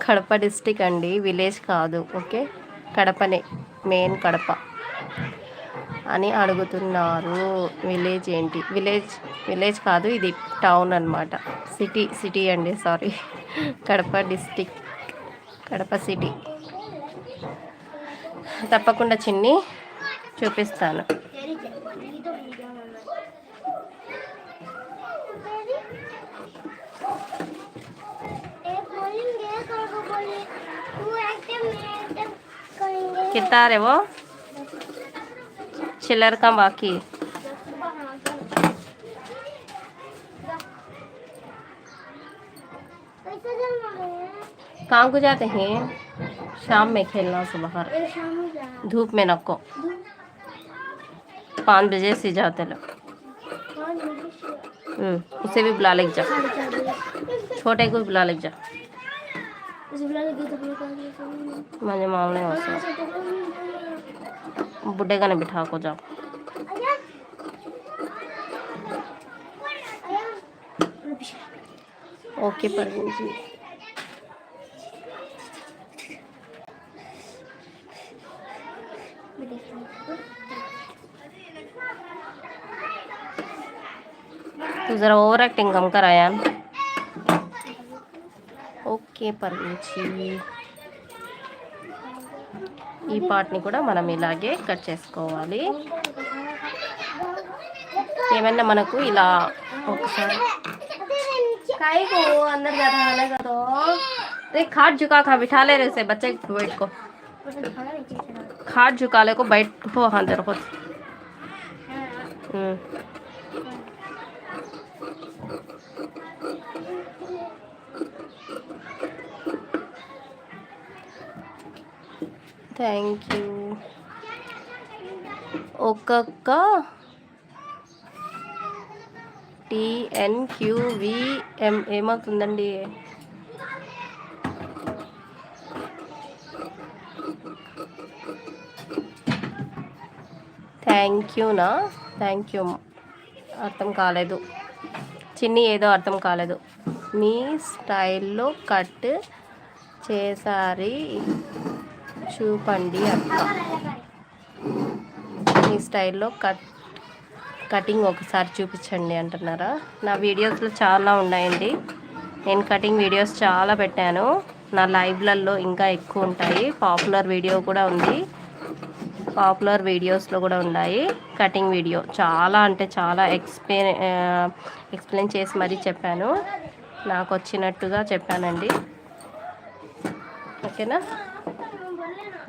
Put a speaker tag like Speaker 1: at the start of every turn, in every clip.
Speaker 1: Kadapa district అండి, village కాదు. Okay, కడపనే, main Kadapa అని అడుగుతున్నారు. విలేజ్ ఏంటి? విలేజ్ కాదు, ఇది టౌన్ అనమాట. సిటీ అండి, sorry. Kadapa district, Kadapa city. తప్పకుండా చిన్ని చూపిస్తాను. कितना रे वो चिल्लर का बाकी कहाँ को जाते हैं? शाम में खेलना से बाहर, धूप में नको। 5 बजे से जाते लोग। उसे भी बुला ले जा, छोटे को भी बुला ले जा। मुझे मामले बुढ़े का नहीं बिठा को जाओ। ओके परवीन जी, तू जरा ओवर एक्टिंग कम कर आया। ఓకే పర్వించి, ఈ పార్ట్ని కూడా మనం ఇలాగే కట్ చేసుకోవాలి. ఏమన్నా మనకు ఇలా ఒకసారి కాయకు अंदर जाता है ना, तो रे खाट झुका खा बिठा ले रहे से बच्चे बैठ को, खाट झुका ले को बैठ हो अंदर को। Thank you. ఒక్కొక్క TNQVM ఏమవుతుందండి? థ్యాంక్ యూనా? థ్యాంక్ యూ అర్థం కాలేదు చిన్ని, ఏదో అర్థం కాలేదు. మీ స్టైల్లో కట్ చేసారి చూపండి అక్క. మీ స్టైల్లో కటింగ్ ఒకసారి చూపించండి అంటున్నారా? నా వీడియోస్లో చాలా ఉన్నాయండి, నేను కటింగ్ వీడియోస్ చాలా పెట్టాను. నా లైవ్లలో ఇంకా ఎక్కువ ఉంటాయి. పాపులర్ వీడియో కూడా ఉంది, పాపులర్ వీడియోస్లో కూడా ఉన్నాయి కటింగ్ వీడియో. చాలా అంటే చాలా ఎక్స్ప్లెయిన్ చేసి మరీ చెప్పాను, నాకు వచ్చినట్టుగా చెప్పానండి. ఓకేనా?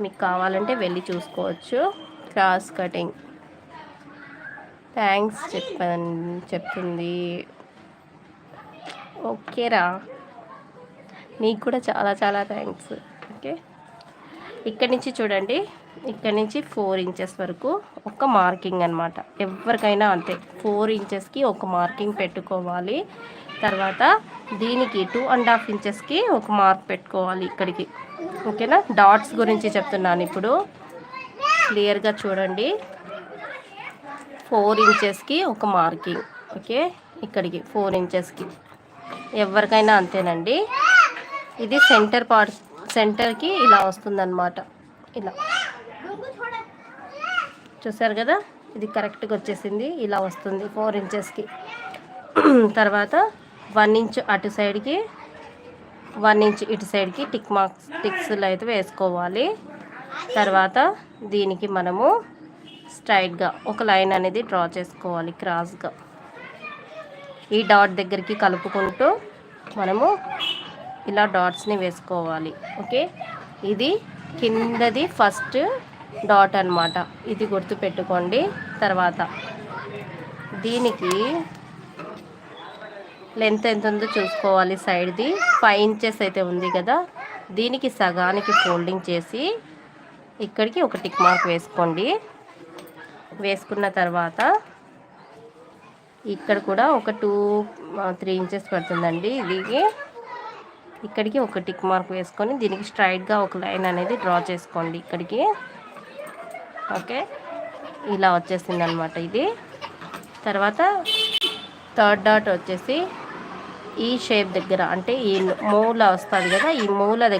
Speaker 1: మీకు కావాలంటే వెళ్ళి చూసుకోవచ్చు. క్రాస్ కటింగ్ థ్యాంక్స్ చెప్తుంది. ఓకేరా, నీకు కూడా చాలా చాలా థ్యాంక్స్. ఓకే, ఇక్కడి నుంచి చూడండి, ఇక్కడి నుంచి 4 ఇంచెస్ వరకు ఒక మార్కింగ్ అనమాట. ఎవరికైనా అంతే, 4 ఇంచెస్కి ఒక మార్కింగ్ పెట్టుకోవాలి. తర్వాత దీనికి 2.5 ఇంచెస్కి ఒక మార్క్ పెట్టుకోవాలి ఇక్కడికి. ఓకేనా? డాట్స్ గురించి చెప్తున్నాను ఇప్పుడు, క్లియర్గా చూడండి. 4 ఇంచెస్కి ఒక మార్కింగ్. ఓకే, ఇక్కడికి 4 ఇంచెస్కి ఎవరికైనా అంతేనండి. ఇది సెంటర్ పార్ట్, సెంటర్కి ఇలా వస్తుందన్నమాట. ఇలా చూసారు కదా, ఇది కరెక్ట్గా వచ్చేసింది, ఇలా వస్తుంది 4 ఇంచెస్కి. తర్వాత 1 ఇంచ్ అటు సైడ్కి, 1 ఇంచ్ ఇటు సైడ్కి టిక్స్లు అయితే వేసుకోవాలి. తర్వాత దీనికి మనము స్ట్రైట్గా ఒక లైన్ అనేది డ్రా చేసుకోవాలి క్రాస్గా. ఈ డాట్ దగ్గరికి కలుపుకుంటూ మనము ఇలా డాట్స్ని వేసుకోవాలి. ఓకే, ఇది కిందది ఫస్ట్ డాట్ అన్నమాట, ఇది గుర్తుపెట్టుకోండి. తర్వాత దీనికి లెంత్ ఎంత ఉందో చూసుకోవాలి. సైడ్ది 5 ఇంచెస్ అయితే ఉంది కదా, దీనికి సగానికి ఫోల్డింగ్ చేసి ఇక్కడికి ఒక టిక్ మార్క్ వేసుకోండి. వేసుకున్న తర్వాత ఇక్కడ కూడా ఒక 2-3 ఇంచెస్ పడుతుందండి. ఇది ఇక్కడికి ఒక టిక్ మార్క్ వేసుకొని దీనికి స్ట్రైట్గా ఒక లైన్ అనేది డ్రా చేసుకోండి ఇక్కడికి. ఓకే, ఇలా వచ్చేసింది అనమాట ఇది. తర్వాత థర్డ్ డాట్ వచ్చేసి ఈ షేప్ దగ్గర, అంటే ఈ మూల వస్తుంది కదా, ఈ మూల దగ్గర